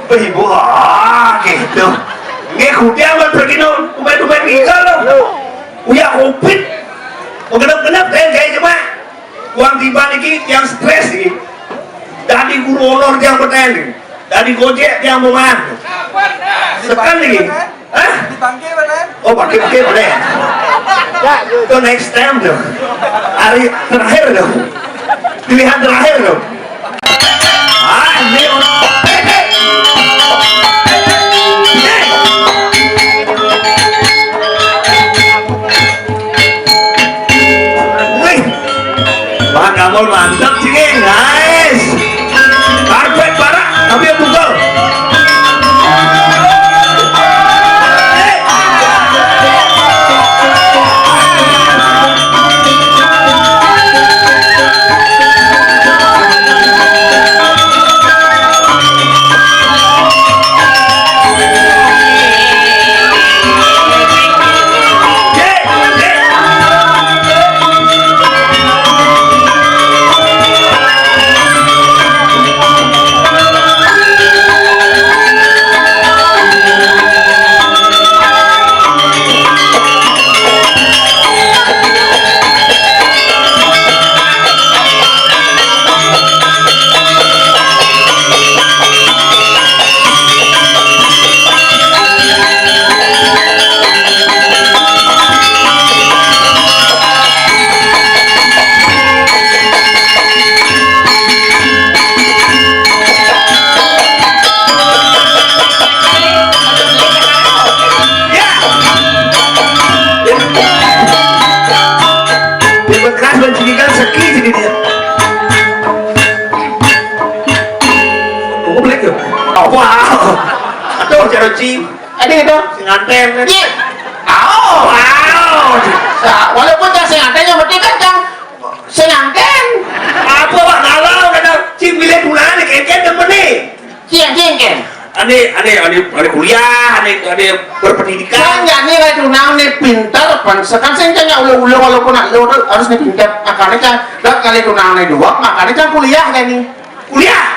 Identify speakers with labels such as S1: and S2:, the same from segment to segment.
S1: Ibu gitu. Nggak kudiaman pergi no, kumain tinggal lo. Uya kopit. Mau kenap kayak cuma uang tiba lagi yang stres lagi. Dari guru honor yang bertanya, dari gojek yang mau makan. Sekarang lagi. Hah?
S2: Dipanggil benar?
S1: Oh pakai boleh. Itu next time dong. Hari terakhir dong. Pilihan terakhir dong. Ini Pak Kamul mantap sih, nice. Karpet parah, tapi yang pukul.
S3: Ada itu
S1: Nganten.
S3: wow. Walaupun yang sengantennya berarti kan yang senganten.
S1: Apa Pak kalau kata cing pilih bulan keken temen nih.
S3: Cian.
S1: Ane kuliah, ane berpendidikan.
S3: Kan jadi lah tunang nih pintar pan. Sekarang saya tanya ulo walaupun harus nih pintar. Makanya kan kali tunang nih dua, makanya kan kuliah kan nih.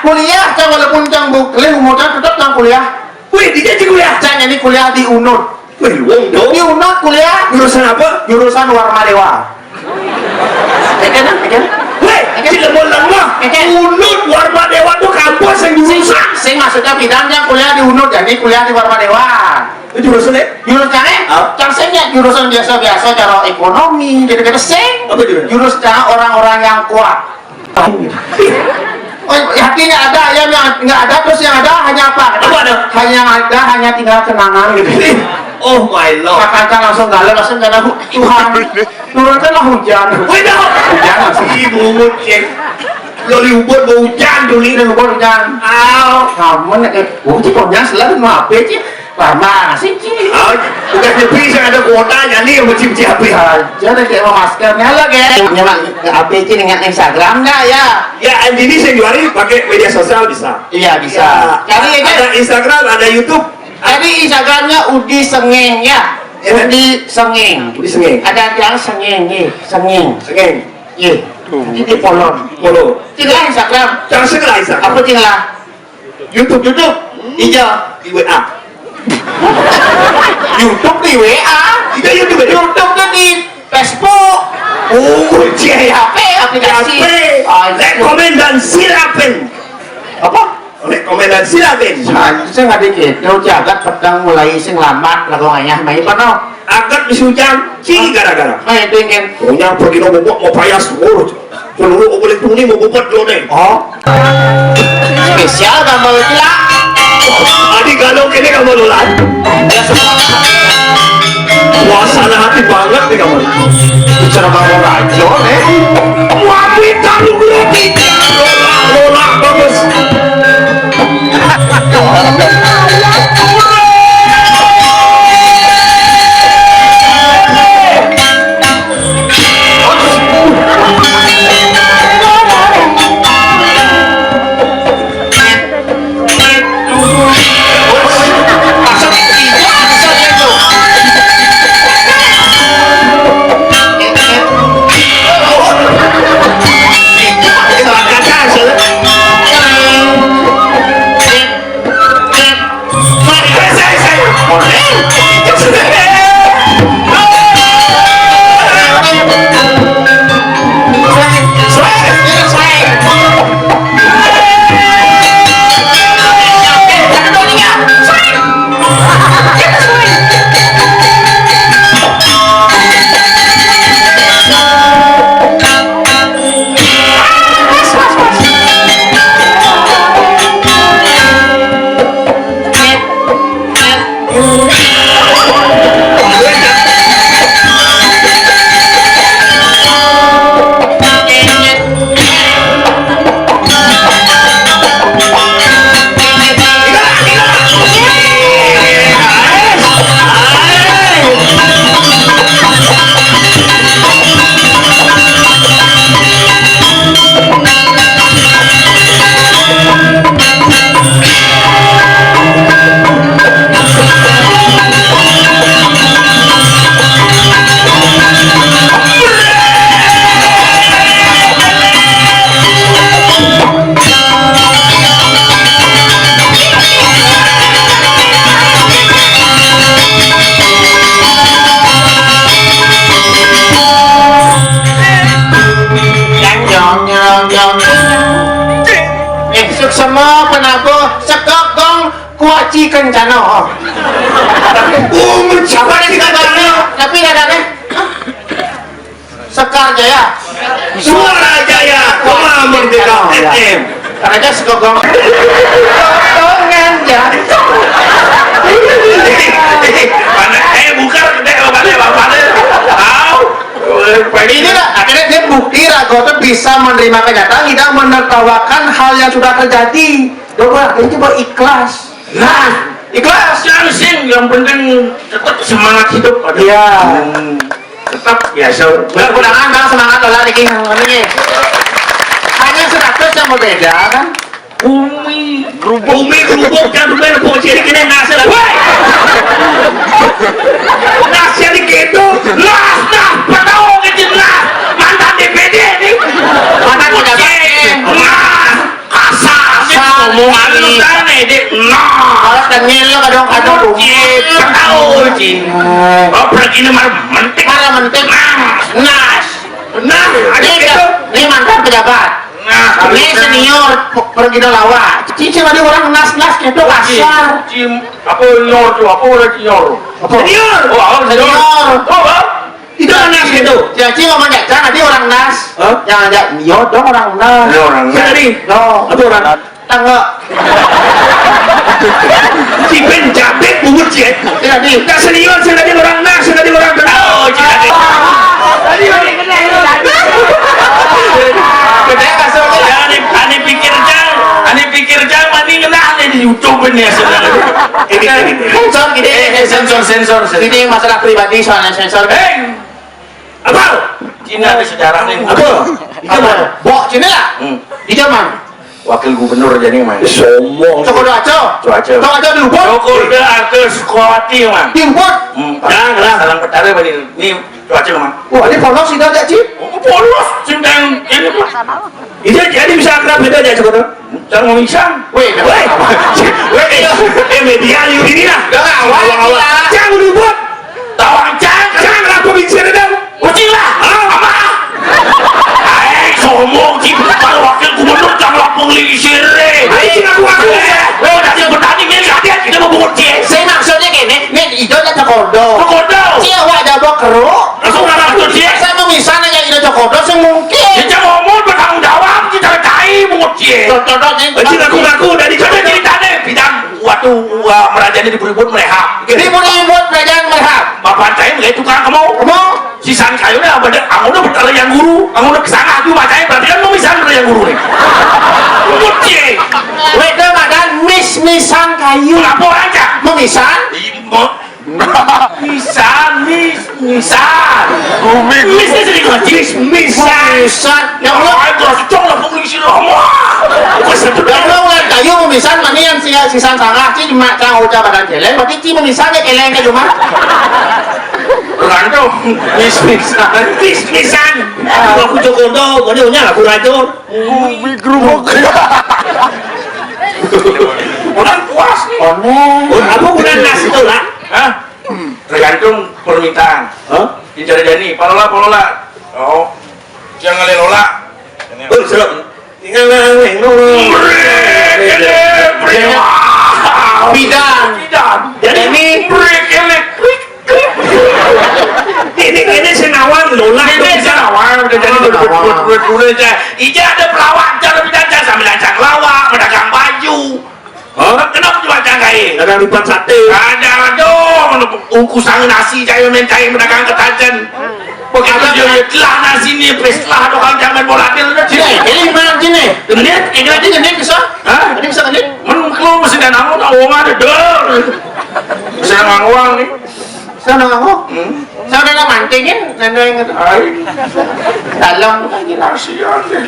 S3: Kuliah kan walaupun yang bukan umur kan tetap yang kuliah.
S1: Wih, dia jadi kuliah.
S3: Saya ini kuliah di UNUD.
S1: Wih,
S3: Di UNUD kuliah
S1: jurusan apa?
S3: jurusan Warma Dewa. Eken.
S1: Wih, Cirebon lama. Unut Warma Dewa tuh kampus yang jurusan.
S3: Saya maksudnya bidangnya kuliah di UNUD, jadi kuliah di Warma Dewa.
S1: Itu jurusannya?
S3: Jurusannya? Saya jurusan biasa-biasa cara ekonomi, gitu-gitu.
S1: Apa jurusan?
S3: Jurusan orang-orang yang kuat. Oh, hatinya ada, yang nggak ada, terus yang ada hanya apa?
S1: Apa ada?
S3: Hanya tinggal kenangan gitu.
S1: Oh my lord.
S3: Kakak langsung galau, langsung galau. Tuhan, turunkanlah hujan.
S1: Wih dah.
S3: Hujan langsung.
S1: Ibu cek. Loli ubud mau hujan tuh nih.
S3: Hujan.
S1: Aw.
S3: Kamu nih, pokoknya selalu mau apa sih? Lama sih.
S1: Bukan lebih saya ada kuotanya nih mau cip HP.
S3: Jadi kayak mau maskernya lagi. Nyaman apa sih dengan Instagram nggak ya?
S1: Ya, ini saya jualin pakai media sosial bisa.
S3: Iya bisa.
S1: Jadi ada Instagram, ada YouTube.
S3: Jadi Instagramnya Udi Sengeng ya. Udi Sengeng. Ada yang Sengeng. Iya. Ini follow. Tinggal Instagram.
S1: Jangan segala Instagram.
S3: Apa tinggal? YouTube. Iya.
S1: Di WA.
S3: YouTube di WA.
S1: Itu YouTube.
S3: YouTube di Facebook.
S1: Oh,
S3: Di HP aplikasi.
S1: Rekomendasi silakan.
S3: Apa?
S1: Rekomendasi silakan.
S3: Saya nggak dikit. Jauh jagat pedang mulai sing lamat lagu ayah main apa
S1: Agak bisa hujan, cing gara-gara.
S3: Main itu ingin.
S1: Pokoknya pergi mau bobok mau payas seluruh. Seluruh mau boleh tuni mau bobot lo deh.
S3: Oh. Spesial gambar gila.
S1: Adik kalau kini kamu lulat. Suasana hati banget nih kamu.
S3: Bicara baru rajo nih.
S1: Wanita lu Lola bagus.
S3: suksema penabuh sekogong kuaci kencana.
S1: Mencapai
S3: Tapi ada Sekar Jaya.
S1: Suara Jaya, Koma Merdeka FM.
S3: Karena sekogong. Potongan jantung.
S1: Mana? Bukan kedai mana? Tahu?
S3: Ini lah, akhirnya dia bukti Rago itu bisa menerima kenyataan, tidak menertawakan hal yang sudah terjadi. Coba, ini coba ikhlas.
S1: Nah,
S3: Ikhlas.
S1: yang penting tetap semangat hidup.
S3: Iya.
S1: Tetap biasa.
S3: Mudah-mudahan bang semangat lah Niki. Hanya 100 yang berbeda kan?
S1: Bumi gerubuk jangan lupa nepuk jadi kena nasi lah. Woi, nasi yang gitu. Nah, patau kecil lah. Mantan DPD nih.
S3: Mantan pejabat.
S1: Nah, kasar. Omongan lu sana deh. Nah,
S3: Kalau tengil lo kadang-kadang rumit.
S1: patau cing. Oh, pergi ini mentik.
S3: Mana mentik?
S1: Nas. Nah, ada gitu.
S3: Ini mantan pejabat.
S1: Nah,
S3: Ini senior pergi lawa. Cici tadi orang nas-nas itu kasar.
S1: Apa nyor tuh? Apa orang nyor? Senior. Oh,
S3: Senior.
S1: Oh, itu nas gitu.
S3: Cici ngomong jajan tadi orang nas.
S1: Hah?
S3: Yang ada nyo dong orang nas.
S1: Ada orang nas.
S3: Jadi, no.
S1: Apa orang?
S3: Tangga.
S1: Si penjabet bubut sih.
S3: Jadi,
S1: Tak senior, saya tadi orang nas, saya tadi orang kenal. Oh, jadi. Tadi orang kenal.
S3: gede kasurnya.
S1: Ane pikir jang mani kenal di YouTube ini sebenarnya.
S3: Sensor gini.
S1: Sensor.
S3: Ini masalah pribadi soalnya sensor.
S1: Apa? Cina ada sejarah nih.
S3: Apa? Itu mana? Bok Cina lah. Di Jerman.
S1: Wakil gubernur jadi mana? Sombong.
S3: Cokodo Aco. Cokodo diubut.
S1: Cokodo artis Sukawati man.
S3: Diubut.
S1: Jangan salang petara bani. Ini cuaca man.
S3: Wah ini polos tidak ada Cip.
S1: Polos cintang ini mah. Itu jadi bisa akrab beda aja Cokodo. Jangan ngomong isang. Weh, media ini lah.
S3: Awal.
S1: Jangan diubut. Tawang jangan aku bicara dah. Kucing lah. Apa? Sombong Cip. Kalau wakil gubernur jangan lapung lisir. Ayo aku. Udah dia bertani ini hati-hati kita mau bungut dia.
S3: Saya maksudnya gini, ini idolnya Cokodo. Siapa ada bawa keruk?
S1: Langsung ngarang dia.
S3: Saya mau misalnya yang idol Cokodo semungkin.
S1: Kita ngomong bertanggung jawab kita cai bungut dia.
S3: Contohnya.
S1: Ngaku dari sana ceritanya bidang waktu merajanya diberi-beri merehab.
S3: Ribut-ribut kerajaan merhab.
S1: Bapak saya melihat tukang kamu. Sisan kayu dah ada, kamu udah bertala yang guru, kamu udah kesana tuh macanya berarti kan mau misalnya bertala yang guru nih. Bungut dia.
S3: Weda makan mis-misan kayu.
S1: Lapor aja.
S3: Memisan?
S1: Misan. Misan.
S3: Ya Allah.
S1: Aku harus cong lah polisi lah.
S3: Ya Allah ulan kayu memisan manian sisan sangat sih cuma cang ucap pada jelek. Berarti ci memisannya keleng ke cuma.
S1: Rantau. Misan. Aku Cokodo, kau dia aku racun.
S2: Gerubuk.
S1: Orang puas nih. Apa bukan nas itu lah? Hah? Tergantung permintaan. Dicari Dani, palola. Oh, jangan lelola. Serem. Tinggal
S3: Bidang.
S1: Jadi ini break elektrik. Ini senawan lola. Ini senawan udah jadi ber Ija ada pelawak cara bidang sambil lancang lawak, pedagang baju. Kenapa cuma cangkai? Ada lipat sate. Ada dong. Ungkusan nasi cahaya mencair pedagang ketajan. Begitu dia telah nasi ni peslah doang jangan volatil.
S3: Ini mana sini?
S1: Genit, ini aja genit bisa. Hah?
S3: Ini bisa genit?
S1: Kalau masih dan aku tak uang ada dor. Bisa uang nih.
S3: Saya udah ngomong. Saya udah mantingin, nendeng itu. Dalam lagi
S1: Kasihan deh.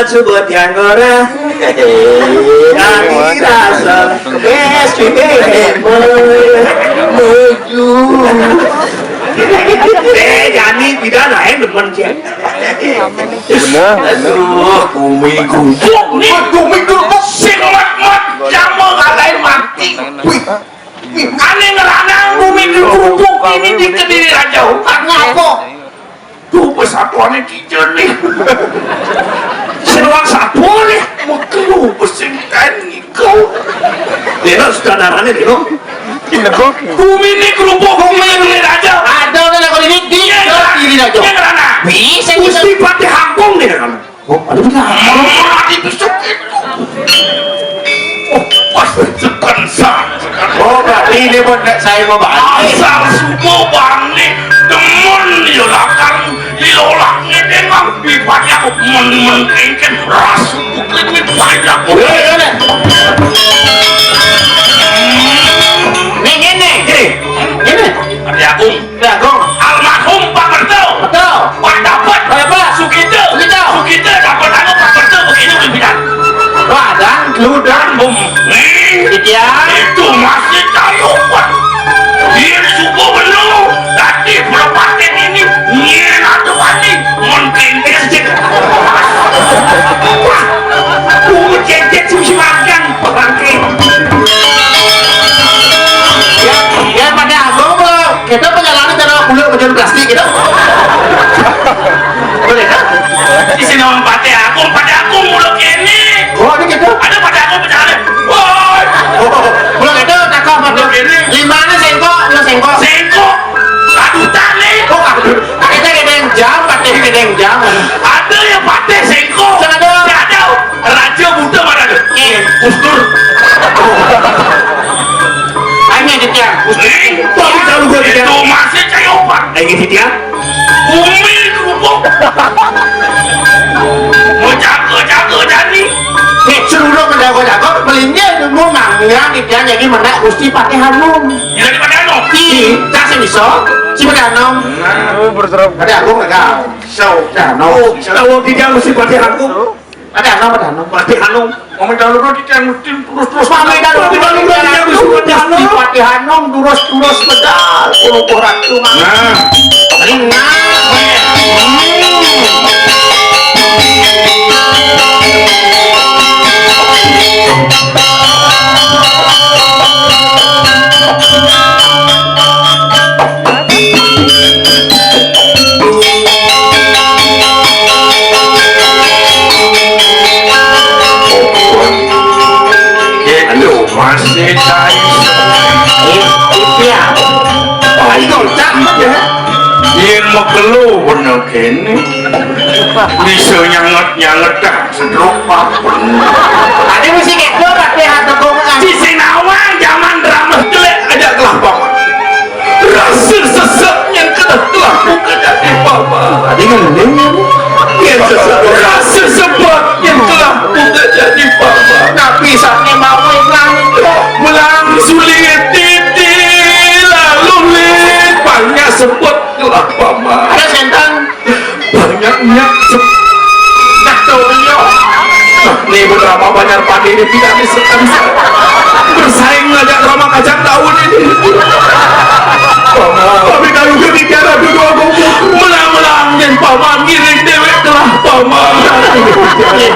S3: Coba tiang ora. Kami rasa menuju.
S1: Jadi tidak lain demen cek.
S2: Bener.
S1: Aduh, bumi gubuk nih. Bumi gubuk sing mat jamu ngalahin mati. Aneh ngeranang bumi gubuk ini di Kediri Raja. Ngapa? Tuh pesatuannya kijel nih. mana dulu?
S2: Negok.
S1: Bumi ini kerupuk, bumi ini aja.
S3: Ada orang yang ini di diri aja.
S1: Yang mana?
S3: Bisa
S1: Gusti Patih Hangkong nih kan?
S3: Oh, ada bisa.
S1: Mati besok itu. Oh, pas sekan
S3: Oh, berarti ini buat saya mau balik.
S1: asal semua bangni demen diolakan diolaknya dengan pipannya men-men-kengken rasu bukit banyak.
S3: Ini.
S1: Ada Agung,
S3: Jagung.
S1: almarhum Pak Berto,
S3: Betul.
S1: Pak dapat,
S3: Apa?
S1: Sukito, Sukito dapat anu Pak Berto begini pimpinan.
S3: Wadang, ludan,
S1: Bum,
S3: ya.
S1: itu masih tayupan. Dia subuh belum, tadi berpaten ini nyen atau wani mengkengkes cek. Cek susi makan bangke.
S3: Ya pada Agung belum. Kita perjalanan dari kulit baju plastik gitu. Boleh kan?
S1: Di sini orang pate aku mulut ini.
S3: Oh, ini gitu.
S1: Ada pada aku perjalanan. Woi,
S3: Belum itu takut pada ini. Limanya sengkok, lu sengkok.
S1: sengkok, kadutan nih.
S3: Oh, kita gedeng jam, pasti gedeng jam.
S1: Ada yang pate sengkok.
S3: Ada.
S1: Ada. Raja Buddha mana ada? Kustur.
S3: Hanya di tiang.
S1: Itu masih cayopan. Ini dia. Bumi kerupuk. Mau jago jadi.
S3: Nih, seluruh penjago-jago belinya nemu mangga di tiang jadi mana Gusti Patih Hanum.
S1: Jadi pada ano?
S3: Kita sebisa, si Patih Hanum.
S2: Oh, berserap.
S3: Ada Agung enggak? So, Hanum.
S1: Tahu tidak mesti Patih Hanum.
S3: Ada Hanum.
S1: Patih Hanum.
S3: Ngomong dahulu di tiang mesti terus-terus.
S1: Pamit dahulu di tiang mesti Patih Hanum.
S3: Gusti Patih Hanum terus-terus pedal. Puluh ratu mangga.
S1: Itu masih cair.
S3: Iya. Itu cakep ya.
S1: Yen mekelu bener kene. Bisa nyanget-nyanget dah sedruk papen.
S3: Ada musik itu Patih Hanum.
S1: Di Sinawang zaman drama jelek aja kelah paman. Rasa sesek yang kelah bukan jadi paman.
S3: Tadi ngendeng ya.
S1: Yang sesek rasa sebab yang kelah bukan jadi paman.
S3: Tapi saatnya mau iklan.
S1: Melang sulit titi lalu lit banyak sebut kelah paman.
S3: Ada sentang.
S1: Banyaknya
S3: Nah tuh beliau.
S1: nih beberapa banyak padi ini tidak bisa bersaing ngajak drama kacang daun ini. Tapi kalau ketika dulu aku melang-melang dan paman giring dewek telah paman.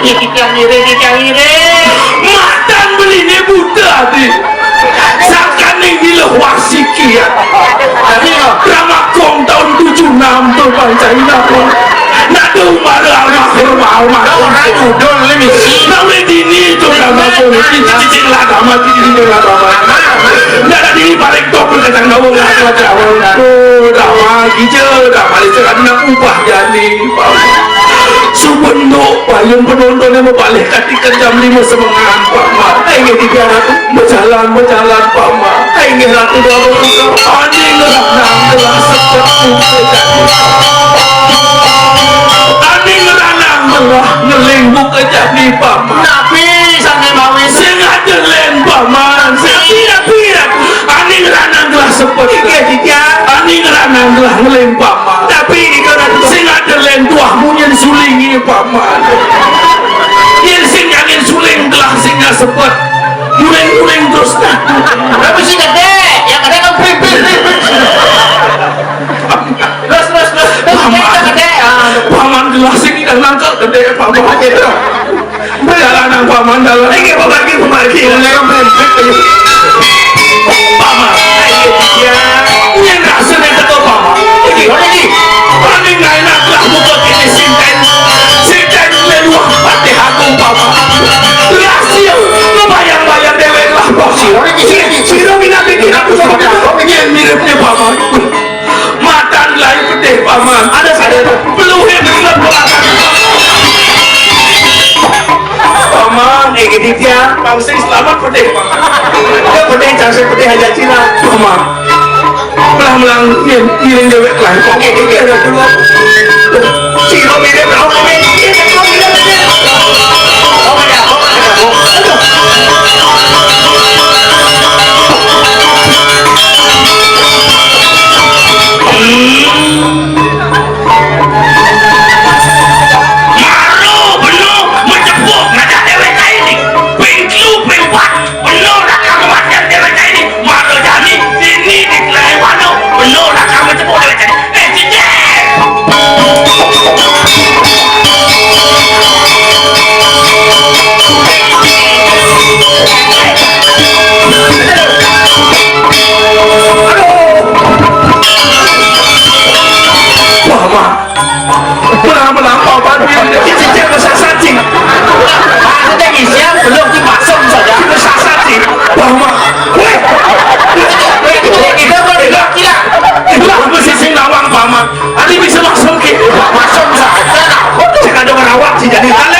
S3: Kita ngiri.
S1: Matan beli ini buta di. Sakan ini lewasi kia.
S3: Tapi yo.
S1: Drama kong tahun 76 tuh Pancasila. Nadu marah almarhum.
S3: Orang judul ini misi.
S1: Nawe dini itu drama politik cicing lagama cicing lagama. Nada dini paling top kacang daun lagi awal. Drama hijau drama itu karena ubah jadi. Subendo payung penontonnya membalik ketika jam 5 semangat paman. Ingin digarap berjalan paman. Ingin ratu daun anjing nang telah seperti anjing ranang telah ngeling buka jadi paman.
S3: Tapi sampai mau
S1: Sengaja len paman. Tidak anjing ranang telah seperti anjing ranang telah ngeling paman. Tapi sengaja len tuahmu yang sulingi paman. Yang sing angin suling telah singa sepet. Guling terus dah.
S3: tapi si gede, yang ada kan pipit. Terus. Kita gede.
S1: Paman gelas ini dan nangkep gede paman. Perjalanan paman dalam. Ini pemagi. Paman. Ini rasanya ketua paman. Ini. Paling nggak enak lah buka ini sinten leluah Patih Agung paman. Rahasia. Bayang-bayang dewek lah paman.
S3: Orang di sini.
S1: panitia pangsi selamat pedih dia pedih jangan pedih hanya Cina
S2: Mama melang-melang ngiring dewek lah kok
S1: ini ada dua Cino mirip berapa mirip jadi